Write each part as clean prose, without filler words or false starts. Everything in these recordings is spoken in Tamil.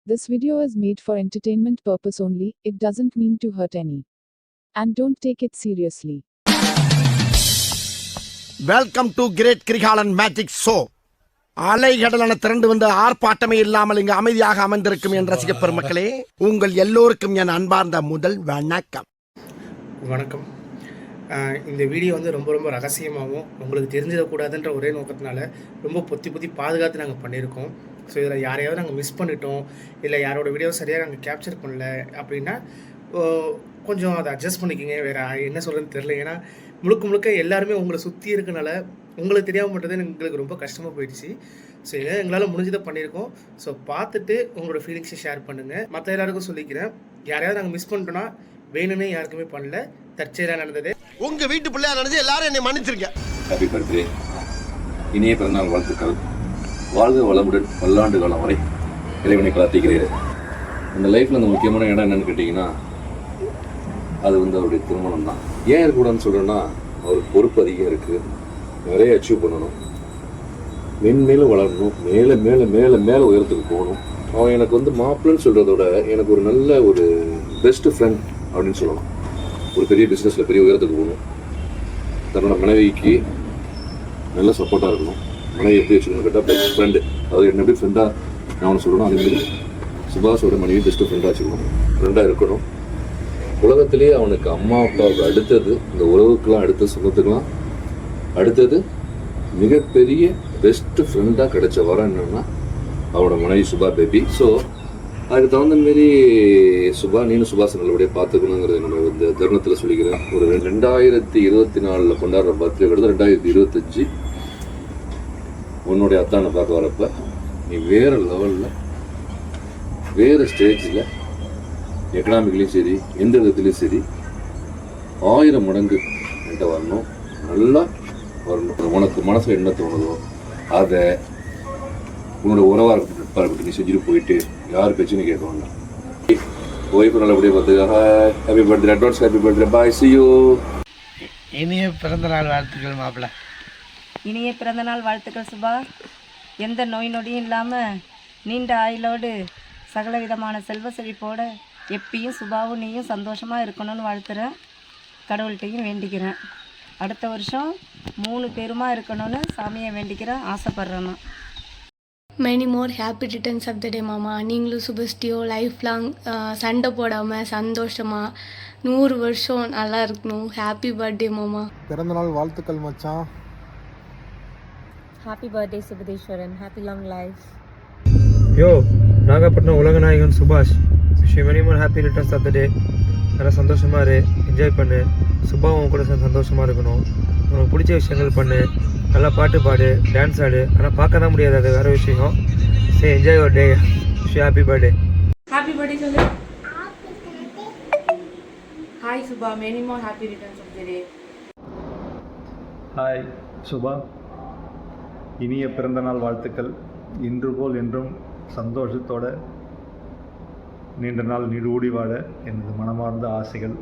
This video is made for entertainment purpose only, it doesn't mean to hurt any. And don't take it seriously. Welcome to great Kirikalan magic show. அலைகடலான திரண்டு வந்து ஆர்ப்பாட்டமே இல்லாமல் இங்கு அமைதியாக அமர்ந்திருக்கும் என் ரசிக பெருமக்களே, உங்கள் எல்லோருக்கும் என் அன்பார்ந்த முதல் வணக்கம். வணக்கம். இந்த வீடியோ வந்து ரொம்ப ரகசியமாகவும் உங்களுக்கு தெரிஞ்சிடக்கூடாதுன்ற ஒரே நோக்கத்தினால ரொம்ப பொத்தி பாதுகாத்து நாங்கள் பண்ணியிருக்கோம். ஸோ இதில் யாரையாவது நாங்கள் மிஸ் பண்ணிட்டோம், இல்லை யாரோட வீடியோ சரியாக நாங்கள் கேப்சர் பண்ணல அப்படின்னா கொஞ்சம் அதை அட்ஜஸ்ட் பண்ணிக்கோங்க. வேறு என்ன சொல்கிறதுன்னு தெரில. ஏன்னா முழுக்க எல்லாருமே உங்களை சுற்றி இருக்கனால உங்களுக்கு தெரியாமல் மட்டும் எங்களுக்கு ரொம்ப கஷ்டமாக போயிடுச்சு. ஸோ இதை எங்களால் முடிஞ்சதை பண்ணியிருக்கோம். ஸோ பார்த்துட்டு உங்களோட ஃபீலிங்ஸை ஷேர் பண்ணுங்கள். மற்ற எல்லாருக்கும் சொல்லிக்கிறேன், யாரையாவது நாங்கள் மிஸ் பண்ணிட்டோன்னா வேணும்னே யாருக்குமே பண்ணல, தற்செயலாக நடந்தது. உங்கள் வீட்டு பிள்ளையா நடந்து எல்லாரும் என்னை மன்னிச்சிருங்க. Happy birthday. இனிய பிறந்தநாள் வாழ்த்துக்கள். வாழ்க வளமுடன் பல்லாண்டு காலம் வரை இறைவனை பிரார்த்திக்கிறேன். இந்த லைஃப்பில் அந்த முக்கியமான இடம் என்னென்னு கேட்டிங்கன்னா, அது வந்து அவருடைய திருமணம் தான். ஏன் இருக்கக்கூடாதுன்னு சொல்கிறேன்னா, அவருக்கு பொறுப்பு அதிகம் இருக்குது, நிறைய அச்சீவ் பண்ணணும், மென்மேலும் வளரணும், மேலே மேலே மேலே மேலே உயரத்துக்கு போகணும். அவன் எனக்கு வந்து மாப்பிள்ளைன்னு சொல்கிறதோட எனக்கு ஒரு நல்ல ஒரு பெஸ்ட்டு ஃப்ரெண்ட் அப்படின்னு சொல்லலாம். ஒரு பெரிய பிஸ்னஸில் பெரிய உயரத்துக்கு போகணும், தன்னோட மனைவிக்கு நல்ல சப்போர்ட்டாக இருக்கணும். மனைவி எப்படி வச்சுக்கணும் கேட்டால் பெஸ்ட் ஃப்ரெண்டு, அதாவது என்ன எப்படி ஃப்ரெண்டாக நான் ஒன்று சொல்லணும், அதேமாதிரி சுபாஷோட மனைவி பெஸ்ட்டு ஃப்ரெண்டாக வச்சுக்கணும், ஃப்ரெண்டாக இருக்கணும். உலகத்திலேயே அவனுக்கு அம்மா அப்பாவுக்கு அடுத்தது, இந்த உறவுக்கெலாம் அடுத்த சொந்தத்துக்கெலாம் அடுத்தது மிகப்பெரிய பெஸ்ட்டு ஃப்ரெண்டாக கிடைச்ச வரம் என்னென்னா அவனோட மனைவி சுபா பேபி. ஸோ அதுக்கு தகுந்த மாரி சுபா, நீனும் சுபாஷ் நல்லபடியாக பார்த்துக்கணுங்கிறது நம்ம இந்த தருணத்தில் சொல்லிக்கிறேன். ஒரு 2024 கொண்டாடுற பர்த்டே வருது, 2025 உன்னுடைய அத்தானை பார்க்க வரப்ப நீ வேறு லெவலில் வேறு ஸ்டேஜில் எக்கனாமிக்லேயும் சரி எந்த விதத்துலேயும் சரி 1000 மடங்கு என்கிட்ட வரணும், நல்லா வரணும். உனக்கு மனசில் என்ன தோணுதோ அதை உன்னோட உறவாக இருக்கட்டும் நீ செஞ்சுட்டு போயிட்டு யார் பேச்சுன்னு கேட்க வேண்டாம். ஒய்ஃபு நல்லபடியாக பார்த்துக்க. Happy birthday advance. Happy birthday. Bye. see you. இனிய பிறந்தநாள் வாழ்த்துக்கள் மாப்பிள்ள. இனிய பிறந்தநாள் வாழ்த்துக்கள் சுபா. எந்த நோய் நொடியும் இல்லாமல் நீண்ட ஆயுளோடு சகல விதமான செல்வ செழிப்போடு எப்பயும் சுபாவும் நீயும் சந்தோஷமாக இருக்கணும்னு வாழ்த்துறேன். கடவுள்கிட்டையும் வேண்டிக்கிறேன். அடுத்த வருஷம் 3 பேருமா இருக்கணும்னு சாமியை வேண்டிக்கிறேன், ஆசைப்பட்றேன். Many more happy returns of the day மாமா. நீங்களும் சுபஸ்டியோ லைஃப் லாங் சண்டை போடாமல் சந்தோஷமாக 100 வருஷம் நல்லா இருக்கணும். ஹாப்பி பர்த்டே மாமா. பிறந்தநாள் வாழ்த்துக்கள் மச்சான். Happy birthday Subatheswaran. Happy long life. Yo Nagapattinam உலகநாயகன் சுபாஷ். Wish you many more happy returns of the day. நல்லா சந்தோஷமாக இரு, என்ஜாய் பண்ணு. சுபாவும் கூட சந்தோஷமாக இருக்கணும். உனக்கு பிடிச்ச விஷயங்கள் பண்ணு, நல்லா பாட்டு பாடு, டான்ஸ் ஆடு. ஆனால் பார்க்க தான் முடியாது, அது வேறு விஷயம். சரி, enjoy your day. Wish you happy birthday. Happy birthday சொல்லு. Hi Subha, many more happy returns of the day. Hi Subha, இனிய பிறந்தநாள் வாழ்த்துக்கள். இன்று போல் என்றும் சந்தோஷத்தோட நீண்ட நாள் நீடூடி வாழ எனது மனமார்ந்த ஆசைகள்.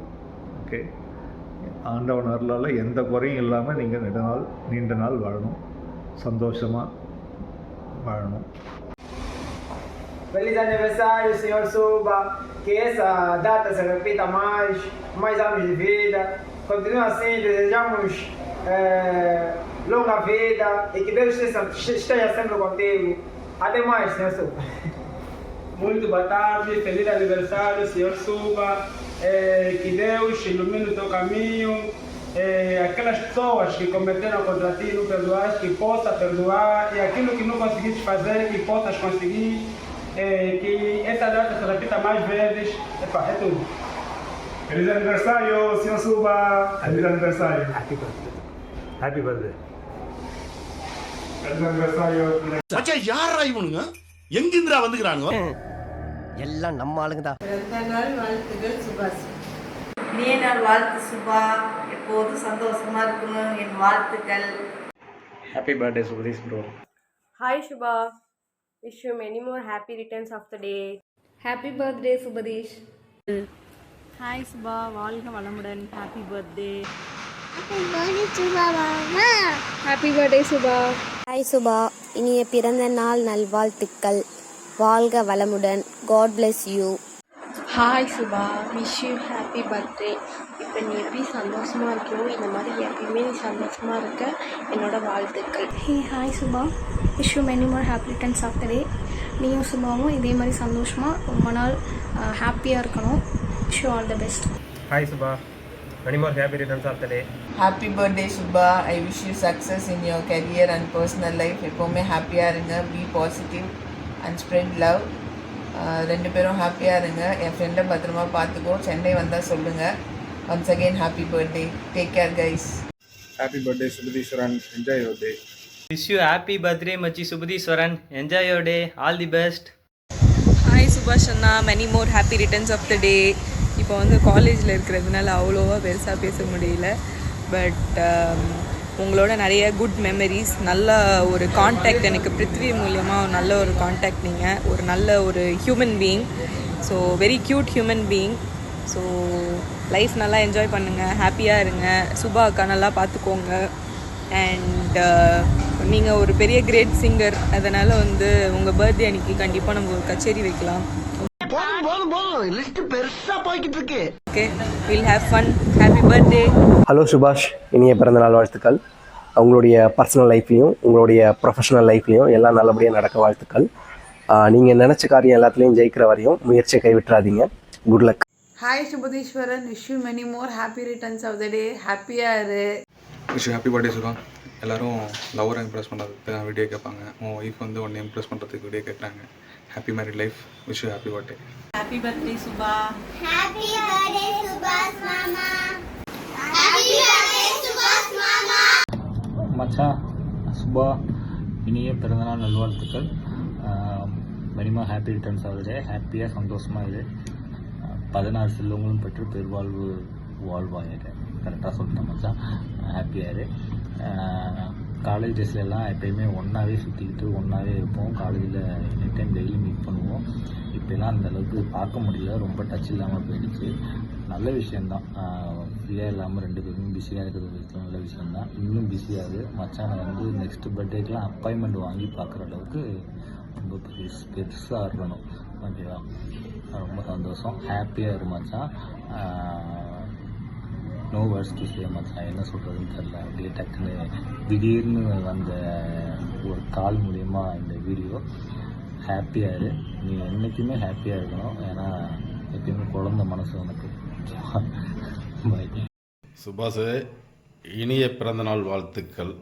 ஓகே, ஆண்டவன் அருளால் எந்த குறையும் இல்லாமல் நீங்கள் நீண்ட நாள் வாழணும், சந்தோஷமாக வாழணும். Feliz aniversário, senhor Suba. Que essa data se repita mais anos de vida. Continua assim, desejamos longa vida e que Deus esteja sempre contigo. Até mais, senhor Suba. Muito boa tarde, feliz aniversário, senhor Suba. Que Deus ilumine o teu caminho. Aquelas pessoas que cometeram contra ti, não perdoaste, que possa perdoar. E aquilo que não conseguiste fazer, que possas conseguir. Que essa data se repita mais vezes. Epa, é tudo. Feliz aniversário, senhor Suba. Feliz aniversário. Happy birthday. Happy birthday. Feliz aniversário. மச்சான், யாரா இவனுங்க? எங்கிந்திரா வந்துக்கிறானுங்க? எல்லாம் நம்ம ஆளுங்க தான். பிறந்தநாள் வாழ்த்துக்கள் சுபாஷ். நீ நாள் வாழ்த்து சுபா, எப்போதும் சந்தோஷமா இருக்கணும், என் வாழ்த்துக்கள். Happy birthday Subadesh bro. Hi Subha, wish you many more happy returns of the day. Happy birthday Subatheesh. Hi Subha, வாழ்க வளமுடன். Happy birthday. Happy birthday Subha. Hi Subha, இனிய பிறந்த நாள் நல்வாழ்த்துக்கள். வாழ்க வளமுடன். God bless you. Hi Subha, wish you happy birthday. இப்போ நீ எப்படி சந்தோஷமாக இருக்கியோ இந்த மாதிரி எப்பயுமே நீ சந்தோஷமாக இருக்க என்னோட வாழ்த்துக்கள். Hey, hi Subha. Wish you many more happy returns of the day. நீயும் சுபாவும் இதே மாதிரி சந்தோஷமாக ரொம்ப நாள் ஹாப்பியாக இருக்கணும். Wish you all the best. Hi Subha, many more happy returns of the day. Happy birthday Subha. I wish you success in your career and personal life. எப்போவுமே ஹாப்பியாக இருங்க. Be positive and spread love. 2 பேரும் ஹாப்பியாக இருங்க. என் ஃப்ரெண்டை பத்திரமா பார்த்துக்கோ. சென்னை வந்தால் சொல்லுங்கள். Once again happy birthday. Take care guys. Happy birthday Subatheeswaran, enjoy your day. Wish you happy birthday மச்சி Subatheeswaran, enjoy your day, all the best. Hi சுபாஷ் அண்ணா, many more happy returns of the day. இப்போ வந்து காலேஜில் இருக்கிறதுனால அவ்வளோவா பெருசாக பேச முடியல. பட் உங்களோட நிறைய குட் மெமரிஸ், நல்ல ஒரு கான்டாக்ட், எனக்கு பிருத்வி மூலியமாக நல்ல ஒரு கான்டாக்ட், நீங்கள் ஒரு நல்ல ஒரு human being. So very cute human being. So life நல்லா என்ஜாய் பண்ணுங்கள், ஹாப்பியாக இருங்க. சுபா அக்கா நல்லா பார்த்துக்கோங்க. அண்ட் நீங்கள் ஒரு பெரிய கிரேட் சிங்கர், அதனால் வந்து உங்கள் பர்த்டே அன்றைக்கி கண்டிப்பாக நம்ம ஒரு கச்சேரி வைக்கலாம். Okay, will have fun. Happy birthday. Hello சுபாஷ், இனிய பிறந்தநாள் வாழ்த்துக்கள். உங்களுடைய பர்சனல் லைஃப்லையும் உங்களுடைய ப்ரொஃபஷனல் லைஃப்லையும் எல்லாம் நல்லபடியாக நடக்க வாழ்த்துக்கள். நீங்கள் நினச்ச காரியம் எல்லாத்துலேயும் ஜெயிக்கிற வரையும் முயற்சியை கைவிட்டுறாதீங்க. Good luck. Hi Subatheeswaran, wish you many more happy returns of the day. ஹாப்பியாக இரு. Wish happy birthday Subha. எல்லோரும் லவரை இம்ப்ரெஸ் பண்ணுறதுக்கு தான் வீடியோ கேட்பாங்க. உன் ஒய்ஃப் வந்து உன்னை இம்ப்ரெஸ் பண்ணுறதுக்கு வீடியோ கேட்குறாங்க. Happy married life. Wish you happy birthday. Happy birthday Subha. Happy birthday சுபாஷ் மாமா. Happy birthday சுபாஷ் மாமா. மச்சான் சுபா, இனிய பிறந்தநாள் நல்வாழ்த்துக்கள். மினிமம் ஹாப்பி ரிட்டர்ன்ஸ் ஆகுது. ஹாப்பியாக சந்தோஷமாக இது 16 செல்வங்களும் பெற்று பெருவாழ்வு வாழ்வாயிரு. கரெக்டாக சொல்லிட்டேன் மச்சான். ஹாப்பியாரு. காலேஜ் டேஸ்ல எல்லாம் எப்பயுமே ஒன்றாவே சுற்றிக்கிட்டு ஒன்றாவே இருப்போம். காலேஜில் எனி டைம் டெய்லி மீட் பண்ணுவோம். இப்போலாம் அந்தளவுக்கு பார்க்க முடியல, ரொம்ப டச் இல்லாமல் போயிடுச்சு. நல்ல விஷயந்தான். ஃப்ரீயாக இல்லாமல் 2 பேருமே பிஸியாக இருக்கிறது நல்ல விஷயந்தான். இன்னும் பிஸியாகுது. மச்சானை வந்து நெக்ஸ்ட் பர்த்டேக்கெலாம் அப்பாயின்மெண்ட் வாங்கி பார்க்குற அளவுக்கு ரொம்ப பெருசாக இருக்கணும். ஓகேவா? ரொம்ப சந்தோஷம். ஹாப்பியாக இரு மச்சான். நோ வேர்ட்ஸ் டு சே மச்சான். என்ன சொல்கிறதுன்னு தெரில. அப்படியே டக்குன்னு திடீர்னு வந்த ஒரு கால் மூலயமா இந்த வீடியோ. ஹாப்பியாக இரு. நீ என்றைக்குமே ஹாப்பியாக இருக்கணும். ஏன்னா எப்பயுமே குழந்த மனசு உனக்கு. பாய். சுபாஷ், இனிய பிறந்தநாள் வாழ்த்துக்கள்.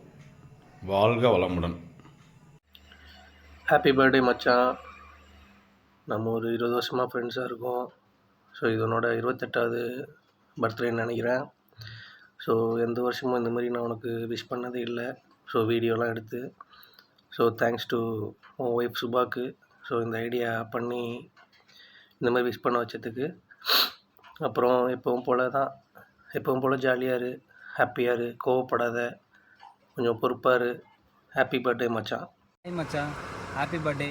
வாழ்க வளமுடன். ஹாப்பி பர்த்டே மச்சான். நம்ம ஒரு 20 வருஷமாக ஃப்ரெண்ட்ஸாக இருக்கோம். ஸோ இது உன்னோட 28வது பர்த்டேன்னு நினைக்கிறேன். ஸோ எந்த வருஷமும் இந்த மாதிரி நான் உனக்கு விஷ் பண்ணதே இல்லை. ஸோ வீடியோலாம் எடுத்து. ஸோ தேங்க்ஸ் டு உன் ஒய்ஃப் சுபாக்கு. ஸோ இந்த ஐடியா பண்ணி இந்த மாதிரி விஷ் பண்ண வச்சதுக்கு. அப்புறம் எப்பவும் போல் ஜாலியாக இரு, ஹாப்பியாக இரு, கோவப்படாத, கொஞ்சம் பொறுப்பாக இரு. ஹாப்பி பர்த்டே மச்சான். மச்சான், ஹாப்பி பர்த்டே.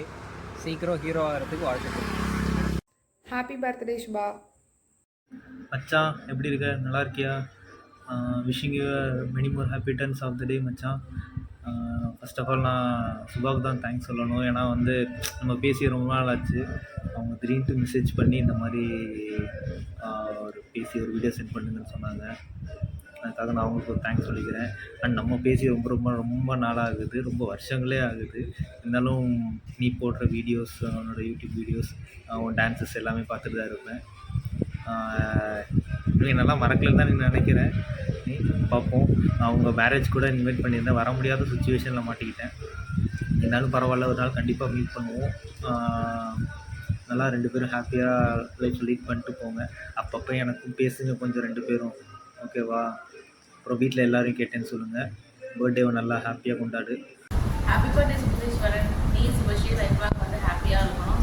சீக்கிரம் ஹீரோ ஆகிறதுக்கு வாழ்த்துக்கள். Happy birthday Subha. மச்சான், எப்படி இருக்க? நல்லா இருக்கியா? Wishing you many more happy returns of the day மச்சான். ஃபர்ஸ்ட் ஆஃப் ஆல் நான் சுபாவுக்கு தான் தேங்க்ஸ் சொல்லணும். ஏன்னா வந்து நம்ம பேசி ரொம்ப நாள் ஆச்சு. அவங்க திடீர்னு மெசேஜ் பண்ணி இந்த மாதிரி ஒரு வீடியோ சென்ட் பண்ணுங்கன்னு சொன்னாங்க. அதுக்காக நான் அவங்களுக்கு ஒரு தேங்க்ஸ் சொல்லிக்கிறேன். அண்ட் நம்ம பேசி ரொம்ப நாளாக ஆகுது, ரொம்ப வருஷங்களே ஆகுது. இருந்தாலும் நீ போடுற வீடியோஸ், அவனோட யூடியூப் வீடியோஸ், அவன் டான்ஸஸ் எல்லாமே பார்த்துட்டு தான் இருப்பேன். நல்லா மறக்கலன்னு தான் நீ நினைக்கிறேன். நீ பார்ப்போம். அவங்க மேரேஜ் கூட இன்வைட் பண்ணியிருந்தேன். வர முடியாத சுச்சுவேஷனில் மாட்டிக்கிட்டேன். இருந்தாலும் பரவாயில்ல, ஒரு நாள் கண்டிப்பாக மீட் பண்ணுவோம். நல்லா 2 பேரும் ஹாப்பியாக லைஃப் லீட் பண்ணிட்டு போங்க. அப்பப்போ எனக்கும் பேசுங்க கொஞ்சம் 2 பேரும். ஓகேவா? அப்புறம் வீட்டில் எல்லோரும் கேட்டேன்னு சொல்லுங்கள். பர்த்டேவை நல்லா ஹாப்பியாக கொண்டாடு. Happy birthday Subatheeswaran. நீ சுபஸ்ரீ லைஃப் வந்து ஹாப்பியாக இருக்கணும்.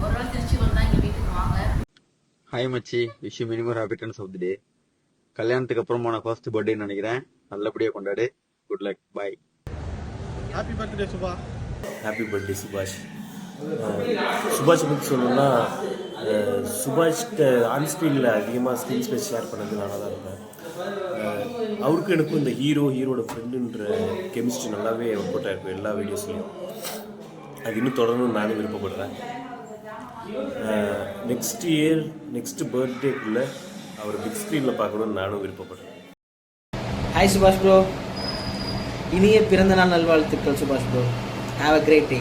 ஒரு நாள் திருச்சி வந்தால் எங்கள் வீட்டுக்கு வாங்க. ஹாய் மச்சி, wish you many more happy returns of the day. கல்யாணத்துக்கு அப்புறமான ஃபர்ஸ்ட் பர்த்டேன்னு நினைக்கிறேன். நல்லபடியாக கொண்டாடு. Good luck. Bye. Happy birthday Subha. Happy birthday சுபாஷ். சுபாஷை பற்றி சொல்லணும்னா, சுபாஷ்கிட்ட ஆன்ஸ்க்ரீனில் அதிகமாக ஸ்க்ரீன் ஸ்பேஸ் ஷேர் பண்ணது நானாக தான் இருப்பேன். அவருக்கும் எனக்கும் இந்த ஹீரோட ஃப்ரெண்டுன்ற கெமிஸ்ட்ரி நல்லாவே ஒர்க் அவுட் ஆகிருக்கும் எல்லா வீடியோஸ்லையும். அது இன்னும் தொடரணும்னு நானும் விருப்பப்படுறேன். நெக்ஸ்ட் இயர் நெக்ஸ்ட் பர்த்டேக்குள்ளே அவர் பிக் ஸ்க்ரீனில் பார்க்கணுன்னு நானும் விருப்பப்படுறேன். ஹாய் சுபாஷ் ப்ரோ, இனிய பிறந்தநாள் நல்வாழ்த்துக்கள் சுபாஷ் bro. Have a great day.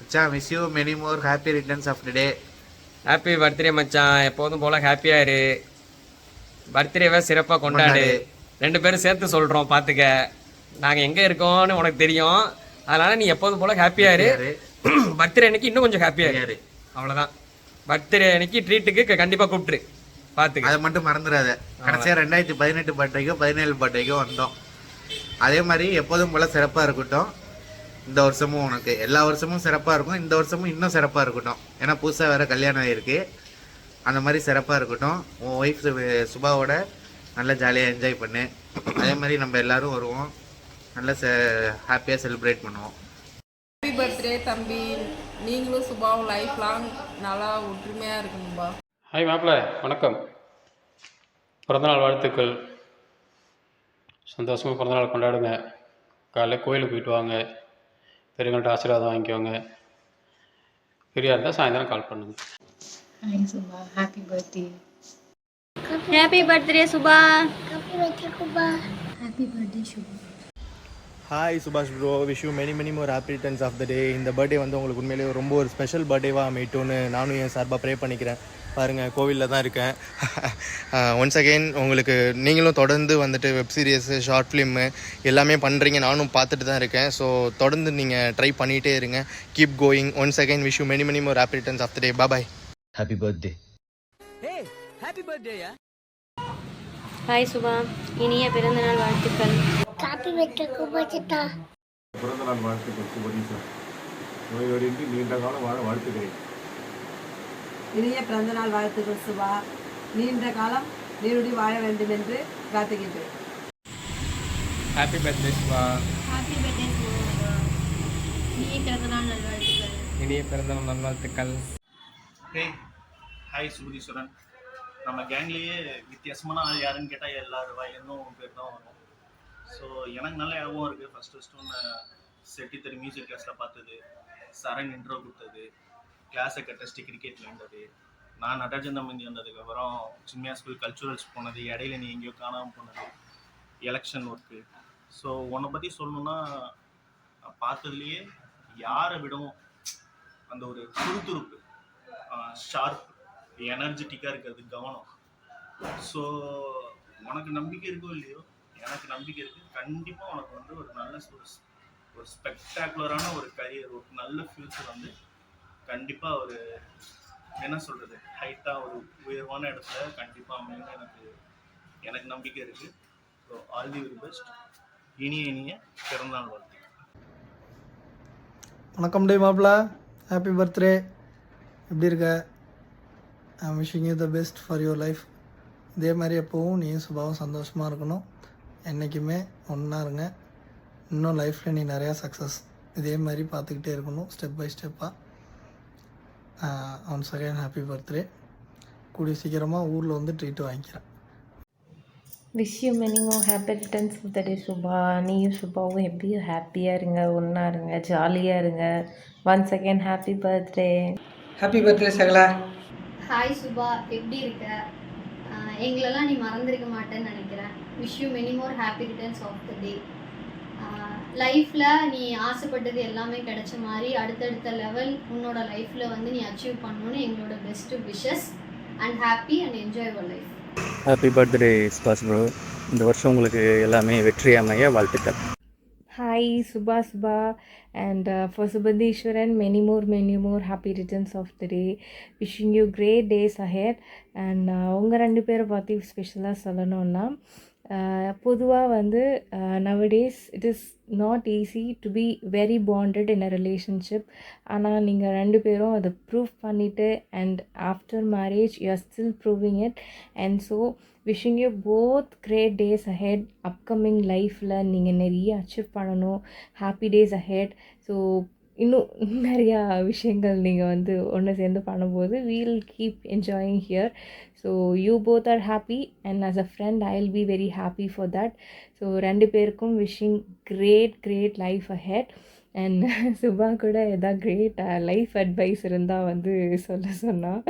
மச்சான், wish you many more happy returns of the day. Happy birthday மச்சான், எப்போதும் போல் ஹாப்பியாக இரு. பர்த்டேவை சிறப்பாக கொண்டாடு. 2 பேரும் சேர்த்து சொல்கிறோம், பார்த்துக்க. நாங்கள் எங்கே இருக்கோம்னு உனக்கு தெரியும், அதனால் நீ எப்போதும் போல் ஹாப்பியாக இரு. பர்த்டே அன்னைக்கு இன்னும் கொஞ்சம் ஹாப்பியாக இரு, அவ்வளோதான். பர்த்டே அன்னைக்கு ட்ரீட்டுக்கு கண்டிப்பாக கூப்பிட்டுரு, பார்த்துக்க. அதை மட்டும் மறந்துடாத. கடைசியாக 2018 பர்த்டேக்கோ 17 பர்த்டேக்கோ வந்தோம். அதே மாதிரி எப்போதும் போல் சிறப்பாக இருக்கட்டும். இந்த வருஷமும் உனக்கு எல்லா வருஷமும் சிறப்பாக இருக்கும், இந்த வருஷமும் இன்னும் சிறப்பாக இருக்கட்டும். ஏன்னா புதுசாக வேறு கல்யாணம் ஆகிருக்கு. அந்த மாதிரி சிறப்பாக இருக்கட்டும். உன் ஒய்ஃப் சுபாவோட நல்லா ஜாலியாக என்ஜாய் பண்ணு. அதே மாதிரி நம்ம எல்லோரும் வருவோம், நல்லா ஹாப்பியாக செலிப்ரேட் பண்ணுவோம். ஹாப்பி பர்த்டே தம்பி, நீங்களும் சுபாவும் லைஃப் லாங் நல்லா ஒற்றுமையாக இருக்கணும்பா. ஹாய் மாப்பிள்ள, வணக்கம். பிறந்தநாள் வாழ்த்துக்கள். சந்தோஷமாக பிறந்தநாள் கொண்டாடுங்க. காலையில் கோயிலுக்கு போயிட்டு வாங்க, பெரியவங்கள்ட்ட ஆசீர்வாதம் வாங்கிக்கோங்க. ஃப்ரீயாக இருந்தால் சாயந்தரம் கால் பண்ணுங்க. Hi Subha, happy birthday. Happy birthday Subha. Happy birthday Subha. Happy birthday Subha. Hi சுபாஷ் bro, wish you many more happy returns of the day. இந்த பர்த்டே வந்து உங்களுக்கு உண்மையிலேயே ரொம்ப ஒரு ஸ்பெஷல் பர்த்டேவாக அமையட்டும்னு நானும் என் சார்பாக ப்ரே பண்ணிக்கிறேன். பாருங்கள், கோவிலில் தான் இருக்கேன். ஒன்ஸ் அகெயின் உங்களுக்கு நீங்களும் தொடர்ந்து வந்துட்டு வெப் சீரிஸு, ஷார்ட் ஃபிலிம்மு எல்லாமே பண்ணுறீங்க, நானும் பார்த்துட்டு தான் இருக்கேன். ஸோ தொடர்ந்து நீங்கள் ட்ரை பண்ணிகிட்டே இருங்க. Keep going. Once again wish you many more happy returns of the day. Bye. Happy birthday. Happy பர்த்டேயா. ஹாய் சுபா, இனிய பிறந்தநாள் வாழ்த்துக்கள். ஹாப்பி பர்த்டே குபச்சிட்டா. பிறந்தநாள் வாழ்த்துக்கள் சுபதீசா. நோயோடின்றி நீண்ட காலம் வாழ வாழ்த்துக்கிறேன். இனிய பிறந்தநாள் வாழ்த்துக்கள் சுபா. நீண்ட காலம் நீருடி வாழ வேண்டும் என்று பிரார்த்திக்கின்றேன். Happy birthday Subha. Happy birthday Subha. இனிய பிறந்தநாள் நல்வாழ்த்துக்கள். இனிய பிறந்தநாள் நல்வாழ்த்துக்கள். ஹாய் சுபதீஸ்வரன். நம்ம கேங்லேயே வித்தியாசமான ஆள் யாருன்னு கேட்டால் எல்லாரும் வாயிலும் பேர் தான் வரும். ஸோ எனக்கு நல்ல ஞாபகம் இருக்குது. ஃபஸ்ட்டு ஒன்று செட்டித்தறி மியூசிக் கிளாஸில் பார்த்தது, சரண் இன்ட்ரோ கொடுத்தது, கிளாஸை கட்டஸ்ட்டு கிரிக்கெட் விளையாண்டது, நான் நடராஜன் தம்பி வந்ததுக்கப்புறம் சின்மையா ஸ்கூல் கல்ச்சுரல்ஸ் போனது, இடையில நீ எங்கேயோ காணாமல் போனது, எலெக்ஷன் ஒர்க்கு. ஸோ உன்னை பற்றி சொல்லணுன்னா பார்த்ததுலேயே யாரை விடவும் அந்த ஒரு சுறுசுறுப்பு, ஷார்ப், எனர்ஜெட்டிக்காக இருக்கிறது, கவனம். ஸோ உனக்கு நம்பிக்கை இருக்கோ இல்லையோ, எனக்கு நம்பிக்கை இருக்குது. கண்டிப்பாக உனக்கு வந்து ஒரு நல்ல ஒரு ஸ்பெக்டாகுலரான ஒரு கரியர், ஒரு நல்ல ஃப்யூச்சர் வந்து கண்டிப்பாக ஒரு என்ன சொல்கிறது, ஹைட்டாக ஒரு உயர்வான இடத்துல கண்டிப்பாக அமையும் எனக்கு நம்பிக்கை இருக்குது. So all the very best. இனிய பிறந்தநாள் வாழ்த்து. வணக்கம் டே மாப்பிள்ள, ஹாப்பி பர்த்டே. எப்படி இருக்க? I am wishing you the best for your life. இதே மாதிரி எப்போவும் நீயும் சுபாவும் சந்தோஷமாக இருக்கணும். என்றைக்குமே ஒன்றா இருங்க. இன்னும் லைஃப்பில் நீ நிறையா சக்ஸஸ் இதே மாதிரி பார்த்துக்கிட்டே இருக்கணும், ஸ்டெப் பை ஸ்டெப்பாக. Once again happy birthday. கூடிய சீக்கிரமாக ஊரில் வந்து ட்ரீட்டு வாங்கிக்கிறேன். Wish you many more happy returns of the day Subha. நீயும் சுபாவும் எப்படியும் ஹாப்பியாக இருங்க, ஒன்றா இருங்க, ஜாலியாக இருங்க. Once again happy birthday. Happy பர்த்டே சகலா. ஹாய் சுபா, எப்படி இருக்க? எங்களெல்லாம் நீ மறந்துருக்க மாட்டேன்னு நினைக்கிறேன். Wish you many more happy returns of the day. லைஃப்பில் நீ ஆசைப்பட்டது எல்லாமே கிடைச்ச மாதிரி அடுத்தடுத்த லெவல் உன்னோட லைஃப்பில் வந்து நீ அச்சீவ் பண்ணணுன்னு எங்களோட best wishes. And happy and enjoy your life. Happy birthday சுபாஷ் ப்ரோ. இந்த வருஷம் உங்களுக்கு எல்லாமே வெற்றி அமைய வாழ்த்துக்கள். Hi Subha and for Subhadishwaran many more happy returns of the day. Wishing you great days ahead. And உங்கள் 2 பேரை பற்றி ஸ்பெஷலாக சொல்லணுன்னா பொதுவாக வந்து nowadays it is not easy to be very bonded in a relationship. ஆனால் நீங்கள் 2 பேரும் அதை ப்ரூவ் பண்ணிவிட்டு and after marriage you are still proving it. And so wishing you both great days ahead. upcoming லைஃப்பில் நீங்கள் நிறைய அச்சீவ் பண்ணணும். Happy days ahead. ஸோ இன்னும் நிறையா விஷயங்கள் நீங்கள் வந்து ஒன்று சேர்ந்து பண்ணும்போது we'll keep enjoying here. So you both are happy and as a friend I'll be very happy for that. So 2 பேருக்கும் wishing great life ahead. And Subha கூட எதாவது கிரேட் லைஃப் அட்வைஸ் இருந்தால் வந்து சொல்ல சொன்னால்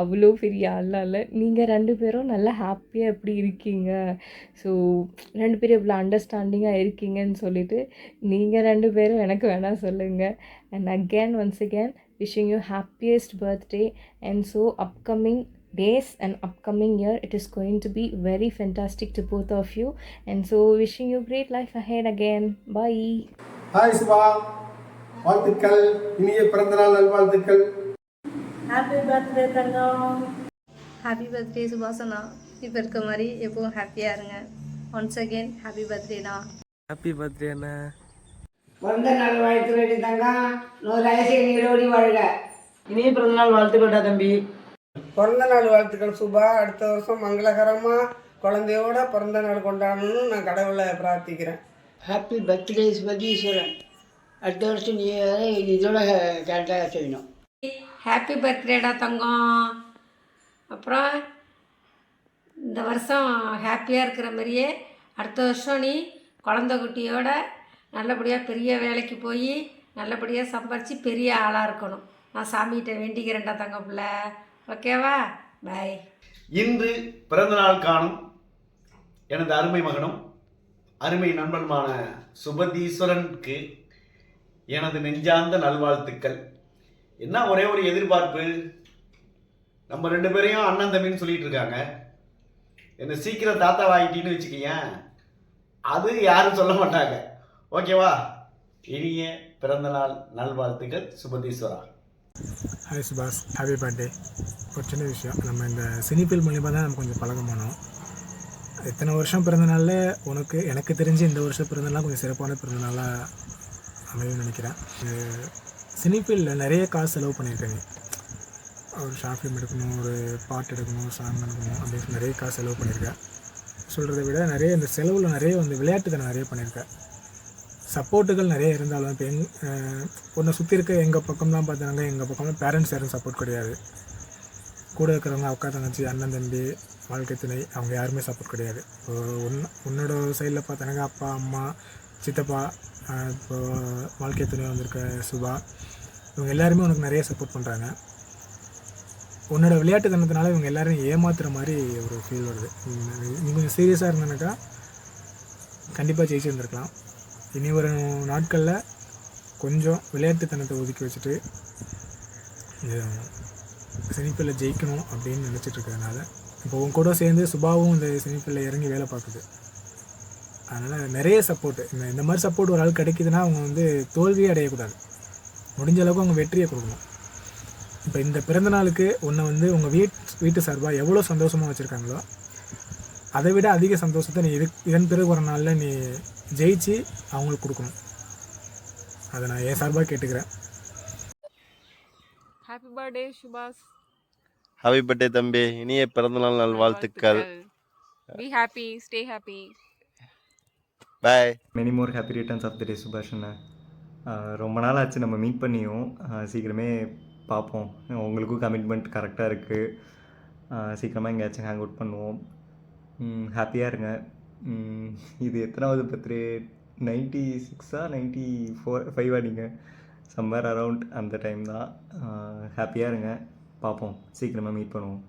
அவ்வளோ பெரிய ஆள்லாம் இல்லை. நீங்கள் 2 பேரும் நல்லா ஹாப்பியாக எப்படி இருக்கீங்க, ஸோ 2 பேரும் எவ்வளோ அண்டர்ஸ்டாண்டிங்காக இருக்கீங்கன்னு சொல்லிட்டு நீங்கள் 2 பேரும் எனக்கு வேணால் சொல்லுங்கள். And again once again wishing you happiest birthday and so upcoming days and upcoming year it is going to be very fantastic to both of you, and so wishing you great life ahead again. Bye. Hi Subha, வாழ்த்துக்கள், இனிய பிறந்தநாள் நல்வாழ்த்துக்கள். ஹாப்பி பர்த்டே தங்கம். ஹாப்பி பர்த்டே சுபாசனா. இப்போ இருக்க மாதிரி எப்பவும் ஹாப்பியாக இருங்க. ஒன்ஸ் அகேன் ஹாப்பி பர்த்டேடா. ஹாப்பி பர்த்டே அண்ணா. பிறந்த நாள் வாழ்த்துக்கள் தங்கம். 100 வயசு நீரோடி வாழ்க. இனிய பிறந்தநாள் வாழ்த்துக்கள்டா தம்பி. பிறந்த நாள் வாழ்த்துக்கள் சுபா. அடுத்த வருஷம் மங்களகரமாக குழந்தையோட பிறந்த நாள் கொண்டாடணும்னு நான் கடவுளை பிரார்த்திக்கிறேன். Happy birthday Subatheeswaran. அடுத்த வருஷம் நீ இதோட கரெக்டாக செய்யணும். ஹாப்பி பர்த்டேடா தங்கம். அப்புறம் இந்த வருஷம் ஹாப்பியாக இருக்கிற மாதிரியே அடுத்த வருஷம் நீ குழந்தை குட்டியோட நல்லபடியாக பெரிய வேலைக்கு போய் நல்லபடியாக சம்பாரித்து பெரிய ஆளாக இருக்கணும். நான் சாமிகிட்ட வேண்டிக்கிறேன்டா தங்க பிள்ளை. ஓகேவா? பாய். இன்று பிறந்தநாள் காணும் எனது அருமை மகனும் அருமை நண்பனுமான சுபதீஸ்வரனுக்கு எனது நெஞ்சார்ந்த நல்வாழ்த்துக்கள். என்ன ஒரே ஒரு எதிர்பார்ப்பு, நம்ம 2 பேரையும் அண்ணன் தம்பின்னு சொல்லிட்டு இருக்காங்க. என்னை சீக்கிரம் தாத்தா வாங்கிட்டின்னு வச்சுக்கேன், அது யாரும் சொல்ல மாட்டாங்க. ஓகேவா? இனிய பிறந்தநாள் நல்வாழ்த்துக்கள் சுபதீஸ்வரா. ஹாய் சுபாஷ், ஹாப்பி பர்த்டே. ஒரு சின்ன விஷயம், நம்ம இந்த சினிஃபில் மூலியமாக தான் நம்ம கொஞ்சம் பழக்கம் பண்ணோம். இத்தனை வருஷம் பிறந்தநாளில் உனக்கு எனக்கு தெரிஞ்சு இந்த வருஷம் பிறந்தநாள் கொஞ்சம் சிறப்பான பிறந்தநாளாக அமையும் நினைக்கிறேன். சினிஃபில்லில் நிறைய காசு செலவு பண்ணியிருக்கேன். ஒரு ஷார்ட் ஃபிலிம் எடுக்கணும், ஒரு பாட்டு எடுக்கணும், சாங் எடுக்கணும் அப்படின்னு நிறைய காசு செலவு பண்ணியிருக்கேன். சொல்கிறத விட நிறைய இந்த செலவில் நிறைய வந்து விளையாட்டுத்தனம் நிறைய பண்ணியிருக்கேன். சப்போர்ட்டுகள் நிறைய இருந்தாலும் இப்போ உன்னை சுற்றி இருக்க எங்கள் பக்கம் தான் பார்த்தாங்க, எங்கள் பக்கம் பேரண்ட்ஸ் யாரும் சப்போர்ட் கிடையாது. கூட இருக்கிறவங்க அக்கா தங்கச்சி அண்ணன் தம்பி வாழ்க்கை துணை அவங்க யாருமே சப்போர்ட் கிடையாது. இப்போ உன்னோட சைடில் பார்த்தாங்க அப்பா அம்மா சித்தப்பா, இப்போ வாழ்க்கை துணை வந்திருக்க சுபா, இவங்க எல்லாருமே உனக்கு நிறைய சப்போர்ட் பண்ணுறாங்க. உன்னோட விளையாட்டுத்தனத்தினால இவங்க எல்லோரும் ஏமாத்துகிற மாதிரி ஒரு ஃபீல் வருது. நீ கொஞ்சம் சீரியஸாக இருந்தனாக்கா கண்டிப்பாக ஜெயிச்சுருந்துருக்கலாம். இனி ஒரு நாட்களில் கொஞ்சம் விளையாட்டுத்தனத்தை ஒதுக்கி வச்சுட்டு சினிஃபில்லில் ஜெயிக்கணும் அப்படின்னு நினச்சிட்ருக்கிறதுனால இப்போ உன் கூட சேர்ந்து சுபாவும் இந்த சினிஃபில்லில் இறங்கி வேலை பார்க்குது. அதனால் நிறைய சப்போர்ட்டு, இந்த மாதிரி சப்போர்ட் ஒரு ஆள் கிடைக்குதுன்னா அவங்க வந்து தோல்வியே அடையக்கூடாது, முடிஞ்ச அளவுக்கு அவங்க வெற்றியை கொடுக்கணும். இப்போ இந்த பிறந்தநாளுக்கு உன்னை வந்து உங்கள் வீட்டு சார்பாக எவ்வளோ சந்தோஷமாக வச்சுருக்காங்களோ அதை விட அதிக சந்தோஷத்தை நீ இதன் பிறகு ஒரு நாளில் நீ ஜெயிச்சு அவங்களுக்கு கொடுக்கணும். அதை நான் என் சார்பாக கேட்டுக்கிறேன். ஹாப்பி பர்த்டே சுபாஷ். ஹாப்பி பர்த்டே தம்பி, இனிய பிறந்தநாள் நல் வாழ்த்துக்கள். Be happy, stay happy. Bye. Many more happy returns of the day சுபாஷ் அண்ணா. ரொம்ப நாள் ஆச்சு நம்ம மீட் பண்ணியும், சீக்கிரமே பார்ப்போம். உங்களுக்கும் கமிட்மெண்ட் கரெக்டாக இருக்குது, சீக்கிரமாக எங்கேயாச்சும் ஹேங் அவுட் பண்ணுவோம். ஹாப்பியாக இருங்க. இது எத்தனாவது பர்த்டே? 96ஆ 95ஆ நீங்கள்? சம்மர் அரவுண்ட் அந்த டைம் தான். ஹாப்பியாக இருங்க, பார்ப்போம், சீக்கிரமாக மீட் பண்ணுவோம்.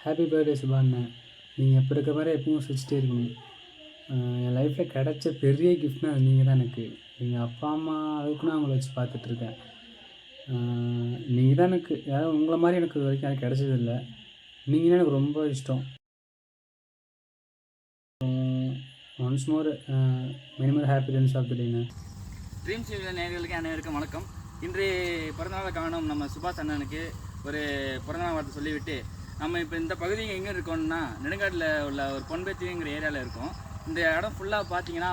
ஹாப்பி பர்த்டே சுபாண்ணா. நீங்கள் எப்போ இருக்க மாதிரி எப்பவும் சிரிச்சிட்டே இருக்கணும். என் லைஃப்பில் கிடைச்ச பெரிய கிஃப்ட்னா நீங்கள் தான் எனக்கு. எங்கள் அப்பா அம்மா அளவுக்கு நான் அவங்கள வச்சு பார்த்துட்ருக்கேன். நீங்கள் தான் எனக்கு, யாரும் உங்களை மாதிரி எனக்கு இது வரைக்கும் எனக்கு கிடச்சதில்லை. நீங்கள் தான் எனக்கு ரொம்ப இஷ்டம். Once more many more happy returns of the டேண்ணா. ட்ரீம்ஸ் டிவி நேயர்களுக்கு அனைவருக்கும் வணக்கம். இன்று பிறந்தநாளை காணும் நம்ம சுபாஷ் அண்ணனுக்கு ஒரு பிறந்தநாள் வார்த்தை சொல்லிவிட்டு, நம்ம இப்போ இந்த பகுதிக்கு எங்கே இருக்கோம்னா நெடுங்காட்டில் உள்ள ஒரு பொன்பேத்திங்கிற ஏரியாவில் இருக்கோம். இந்த இடம் ஃபுல்லாக பார்த்தீங்கன்னா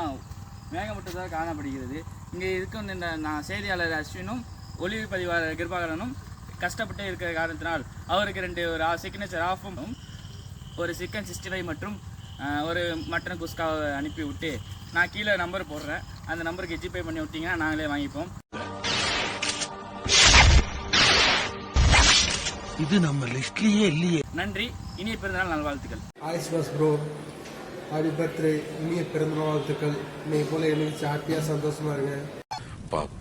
மேகமூட்டத்தாக காணப்படுகிறது. இங்கே இருக்கும் இந்த நான் செய்தியாளர் அஸ்வினும் ஒளிப்பதிவாளர் கிருபாகரனும் கஷ்டப்பட்டு இருக்கிற காரணத்தினால் அவருக்கு 2 ஒரு சிக்னேச்சர் ஆஃபும் ஒரு சிக்கன் 65 மற்றும் ஒரு மட்டன் குஸ்காவை அனுப்பி விட்டு, நான் கீழே நம்பர் போடுறேன், அந்த நம்பருக்கு ஜிபே பண்ணி விட்டிங்கன்னா நாங்களே வாங்கிப்போம். இது நம்ம லிஸ்ட்லேயே இல்லையே. நன்றி, இனிய பிறந்தநாள் நல்வாழ்த்துக்கள். ஹாய் சுபாஷ் ப்ரோ, ஹாப்பி பர்த்டே, இனிய பிறந்தநாள் வாழ்த்துக்கள். நீங்கள் போல எழுந்திரிச்சு ஹாப்பியாக சந்தோஷமாக இருங்க.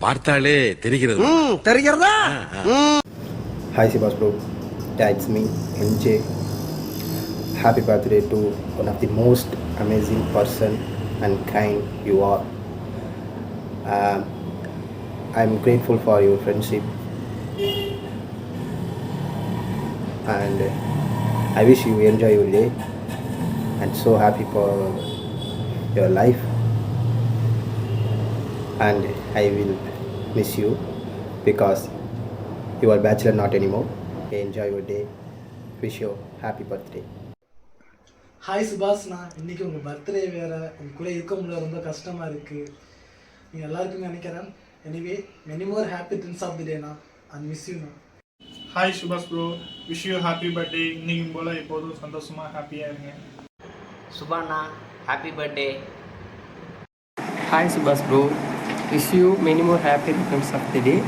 பார்த்தாலே தெரிகிறது. தெரிகிறதா? Hi Subhash bro, yeah, it's me, NJ. Happy birthday to one of the most amazing person and kind you are. I'm grateful for your friendship and I wish you enjoy your day and so happy for your life and I will miss you because you are bachelor not anymore. Enjoy your day. Wish you happy birthday. Hi சுபாஷ்ண்ணா, இன்றைக்கி உங்கள் பர்த்டே வேறு, உங்கள் கூட இருக்க முடியல, ரொம்ப கஷ்டமாக இருக்குது. நீங்கள் எல்லாருக்குமே நினைக்கிறேன். Anyway many more happy returns of the டேண்ணா. அண்ட் மிஸ் யூண்ணா. ஹாய் சுபாஷ் bro, wish you happy birthday. இன்றைக்கும் போல் எப்போதும் சந்தோஷமாக ஹாப்பியாக இருங்க. சுபாண்ணா, happy birthday. Hi Subhash bro, wish you many more happy returns of the day.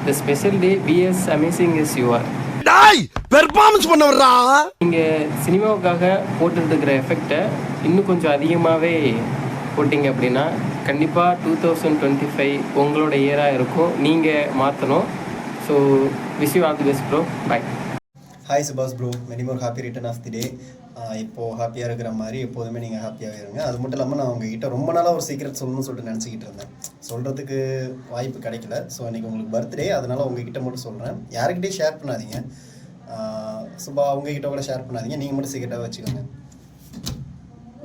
The special day be as amazing as you are. டாய் பெர்ஃபார்மன்ஸ் பண்ண வர்றா. நீங்கள் சினிமாவுக்காக போட்டுருக்கிற எஃபெக்டை இன்னும் கொஞ்சம் அதிகமாகவே போட்டிங்க அப்படின்னா கண்டிப்பாக 2025 உங்களோட இயராக இருக்கும். நீங்கள் மாற்றணும். So wish you all the best bro. Bye. Hi சுபாஷ் bro, many more happy return of the day. இப்போது ஹாப்பியாக இருக்கிற மாதிரி எப்போதுமே நீங்கள் ஹாப்பியாக இருங்க. அது மட்டும் இல்லாமல் நான் உங்ககிட்ட ரொம்ப நாளாக ஒரு சீக்ரெட் சொல்லணும்னு சொல்லிட்டு நினச்சிக்கிட்டு இருந்தேன். சொல்கிறதுக்கு வாய்ப்பு கிடைக்கல. ஸோ இன்றைக்கி உங்களுக்கு பர்த்டே, அதனால் உங்ககிட்ட மட்டும் சொல்கிறேன். யாருக்கிட்டையும் ஷேர் பண்ணாதீங்க. சுபா உங்ககிட்ட கூட ஷேர் பண்ணாதீங்க. நீங்கள் மட்டும் சீக்கிரட்டாக வச்சுக்கோங்க.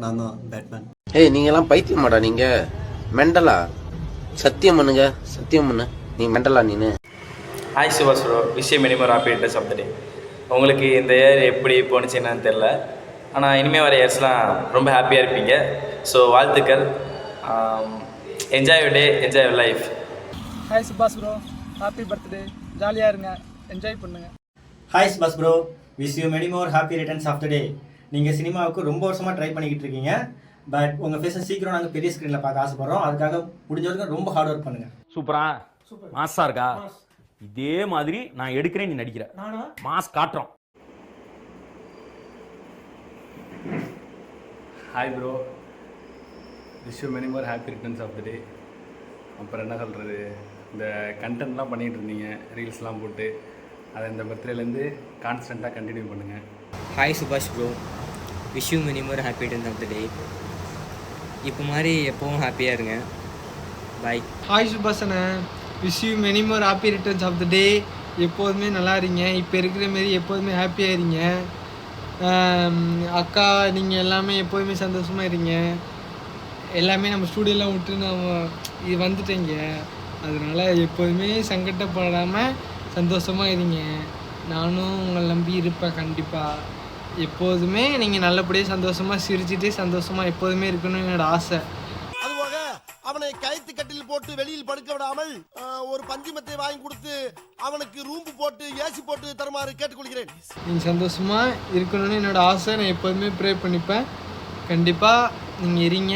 நான் தான் பேட்மேன். ஏய், நீங்கள்லாம் பைத்தியமாடா? நீங்கள் மெண்டலா? சத்தியம் பண்ணுங்க, சத்தியம் பண்ணு. நீ மெண்டலா நீனு? ஹாய் சுபாஷ் bro, wish you many more happy returns of the day. உங்களுக்கு இந்த இயர் எப்படி போணுச்சு என்னன்னு தெரில, ஆனால் இனிமேல் வர இயர்ஸ்லாம் ரொம்ப ஹாப்பியாக இருப்பீங்க. ஸோ வாழ்த்துக்கள். Enjoy your day, enjoy your life. Hi சுபாஷ் ப்ரோ, ஹாப்பி பர்த்டே. ஜாலியாக இருங்க, என்ஜாய் பண்ணுங்கள். ஹாய் சுபாஷ் bro, wish you many more happy returns of the day. நீங்கள் சினிமாவுக்கு ரொம்ப வருஷமாக ட்ரை பண்ணிக்கிட்டு இருக்கீங்க. பட் உங்கள் ஃபேஸை சீக்கிரம் நாங்கள் பெரிய ஸ்க்ரீனில் பார்க்க ஆசைப்படுறோம். அதுக்காக முடிஞ்ச வரைக்கும் ரொம்ப ஹார்ட் ஒர்க் பண்ணுங்கள். சூப்பரா? மாஸாக இருக்கா? இதே மாதிரி நான் எடுக்கிறேன், நீ நடிக்கிற. மாஸ் காட்டுறோம். Hi bro, wish you many more happy returns of the day. அப்புறம் என்ன சொல்கிறது, இந்த கண்டென்ட்லாம் பண்ணிகிட்டு இருந்தீங்க, ரீல்ஸ்லாம் போட்டு, அதை இந்த பர்த்டேலேருந்து கான்ஸ்டண்ட்டாக கண்டினியூ பண்ணுங்கள். ஹாய் சுபாஷ் bro, wish you many more happy returns of the day. இப்போ மாதிரி எப்போவும் ஹாப்பியாக இருங்க. பை. ஹாய் சுபாஷ் அண்ணா, wish you many more happy returns of the day. எப்போதுமே நல்லா இருங்க, இப்போ இருக்கிற மாரி எப்போதுமே ஹாப்பியாக இருங்க. அக்கா நீங்கள் எல்லாமே எப்போதுமே சந்தோஷமாக இருங்க. எல்லாமே நம்ம ஸ்டூடியோலாம் விட்டு நம்ம இது வந்துட்டேங்க, அதனால் எப்போதுமே சங்கடப்படாமல் சந்தோஷமாக இருங்க. நானும் உங்களை நம்பி இருப்பேன் கண்டிப்பாக. எப்போதுமே நீங்கள் நல்லபடியாக சந்தோஷமாக சிரிச்சுட்டு சந்தோஷமாக எப்போதுமே இருக்கணும்னு என்னோடய ஆசை. அதுபோக அவனை கயிற்று கட்டில் போட்டு வெளியில் படுக்க விடாமல் ஒரு பஞ்சுமத்தை வாங்கி கொடுத்து அவனுக்கு ரூம் போட்டு ஏசி போட்டு தருமாறு கேட்டுக்கொள்கிறேன். நீங்கள் சந்தோஷமாக இருக்கணும்னு என்னோடய ஆசை. நான் எப்போதுமே ப்ரே பண்ணிப்பேன். கண்டிப்பாக நீங்கள் இருங்க.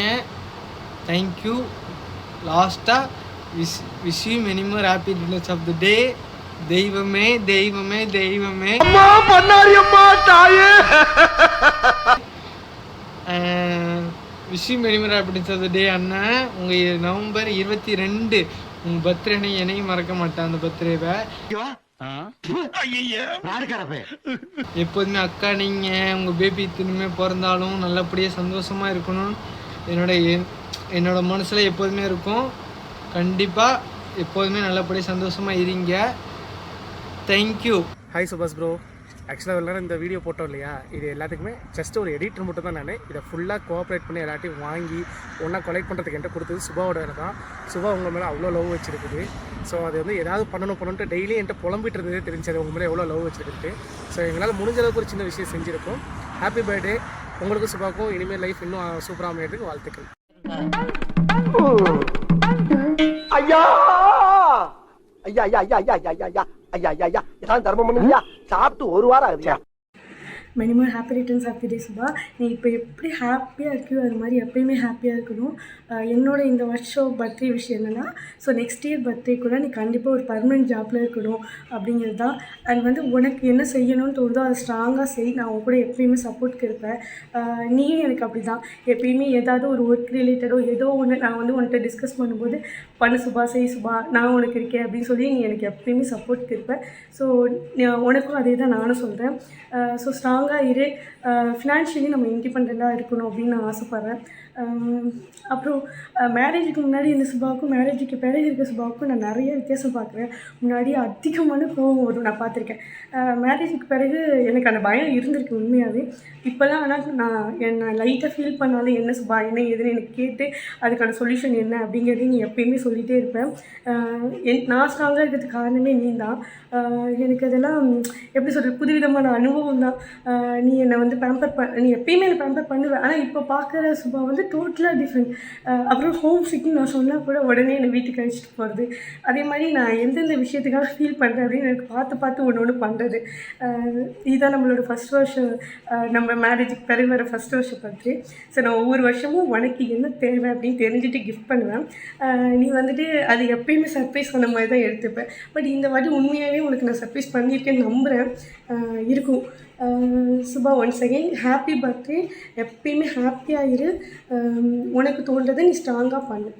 தேங்க்யூ. லாஸ்ட்டாக wish you many more happy returns of the day. தெய்வமே தெய்வமே தெய்வமே, அம்மா பண்ணாரியம்மா தாயே. Wish you many more happy returns of the day அண்ணன். உங்கள் நவம்பர் 22 உங்கள் பர்த்டே என்னையும் மறக்க மாட்டேன். அந்த பர்த்டேவை எப்போதுமே அக்கா நீங்கள் உங்கள் பேபி திரும்பியே பிறந்தாலும் நல்லபடியாக சந்தோஷமாக இருக்கணும் என்னோட மனசில் எப்போதுமே இருக்கும். கண்டிப்பாக எப்போதுமே நல்லபடியாக சந்தோஷமாக இருங்க. தேங்க்யூ. ஹாய் சுபாஷ் ப்ரோ, ஆக்சுவலாக எல்லாரும் இந்த வீடியோ போட்டோம் இல்லையா, இது எல்லாத்துக்குமே ஜஸ்ட் ஒரு எடிட்டர் மட்டும் தான். நான் இதை ஃபுல்லாக கோஆப்ரேட் பண்ணி எல்லாத்தையும் வாங்கி ஒன்றா கொலெக்ட் பண்ணுறதுக்கு என்கிட்ட கொடுத்தது சுபாவோட வேலை தான். சுபா உங்கள் மேலே அவ்வளோ லவ் வச்சுருக்குது. ஸோ அது வந்து ஏதாவது பண்ணணும்ட்டு டெய்லி என்கிட்ட புலம்பிட்டு இருந்ததே தெரிஞ்சது உங்கள் மேலே எவ்வளோ லவ் வச்சுருக்கு. ஸோ எங்களால் முடிஞ்ச அளவுக்கு ஒரு சின்ன விஷயம் செஞ்சுருக்கோம். Happy birthday. உங்களுக்கும் சுபாக்கும் இனிமேல் லைஃப் இன்னும் சூப்பராக அமையறதுக்கு வாழ்த்துக்கள். ஐயா ஐயா ஐயா ஐயா ஐயா ஐயா ஐயா ஐயா ஐயா ஐயா ஏதாவது தர்மம் பண்ணுங்கய்யா. சாப்பிட்டு ஒரு வாரம் ஆகுதுயா. Many more happy returns of the day Subha. நீ இப்போ எப்படி ஹாப்பியாக இருக்கியோ அது மாதிரி எப்பயுமே ஹாப்பியாக இருக்கணும். என்னோட இந்த வருஷம் பர்த்டே விஷயம் என்னென்னா, ஸோ நெக்ஸ்ட் இயர் பர்த்டே கூட நீ கண்டிப்பாக ஒரு பர்மனெண்ட் ஜாப்பில் இருக்கணும் அப்படிங்கிறது தான். அண்ட் வந்து உனக்கு என்ன செய்யணும்னு தோணுதோ அதை ஸ்ட்ராங்காக செய். நான் உன் கூட எப்பயுமே சப்போர்ட்க்கு இருப்பேன். நீயும் எனக்கு அப்படி தான். எப்பயுமே ஏதாவது ஒரு ஒர்க் ரிலேட்டடோ ஏதோ ஒன்று நான் வந்து உன்கிட்ட டிஸ்கஸ் பண்ணும்போது பண்ணு சுபா, செய் சுபா, நான் உனக்கு இருக்கேன் அப்படின்னு சொல்லி நீ எனக்கு எப்பயுமே சப்போர்ட்க்கு இருப்பேன். ஸோ உனக்கும் அதே தான் நானும் சொல்கிறேன். ஸோ ஸ்ட்ராங்காக இரு. ஃபினான்ஷியலி நம்ம இண்டிபெண்ட்டாக இருக்கணும் அப்படின்னு நான் ஆசைப்பட்றேன். அப்புறம் மேரேஜுக்கு முன்னாடி இந்த சுபாவுக்கும் மேரேஜுக்கு பிறகு இருக்க சுபாவுக்கும் நான் நிறைய வித்தியாசம் பார்க்குறேன். முன்னாடி அதிகமான கோவம் வரும், நான் பார்த்துருக்கேன். மேரேஜுக்கு பிறகு எனக்கு அந்த பயம் இருந்திருக்கு உண்மையாகவே. இப்போல்லாம் ஆனால் நான் லைட்டாக ஃபீல் பண்ணாலும் என்ன சுபா என்ன ஏதுன்னு எனக்கு கேட்டு அதுக்கான சொல்யூஷன் என்ன அப்படிங்கிறதையும் நீ எப்பயுமே சொல்லிகிட்டே இருப்பேன். நான் ஸ்ட்ராங்காக இருக்கிறதுக்கு காரணமே நீ தான். எனக்கு அதெல்லாம் எப்படி சொல்கிறது, புதுவிதமான அனுபவம் தான். நீ என்னை வந்து நீ எப்பயுமே என்னை பேம்பர் பண்ணுவேன். ஆனால் இப்போ பார்க்குற சுபா வந்து டோட்டலாக டிஃப்ரெண்ட். அப்புறம் ஹோம் சிக்னு நான் சொன்னால் கூட உடனே என்னை வீட்டுக்கு அழைச்சிட்டு போகிறது. அதே மாதிரி நான் எந்தெந்த விஷயத்துக்காக ஃபீல் பண்ணுறேன் அப்படின்னு எனக்கு பார்த்து ஒன்று பண்ணுறது. இதுதான் நம்மளோட ஃபஸ்ட் வருஷம், நம்ம மேரேஜுக்கு பிறகு வர ஃபஸ்ட் வருஷம் பற்றி. ஸோ நான் ஒவ்வொரு வருஷமும் உனக்கு என்ன தேவை அப்படின்னு தெரிஞ்சுட்டு கிஃப்ட் பண்ணுவேன். நீ வந்துட்டு அது எப்பயுமே சர்ப்ரைஸ் பண்ண மாதிரி தான் எடுத்துப்பேன். பட் இந்த வாட்டி உண்மையாகவே உனக்கு நான் சர்ப்ரைஸ் பண்ணியிருக்கேன்னு நம்புகிறேன். இருக்கும். Subha, once again happy birthday. எப்பயுமே ஹாப்பியாக இரு. உனக்கு தோன்றதை நீ ஸ்ட்ராங்காக பண்ணு.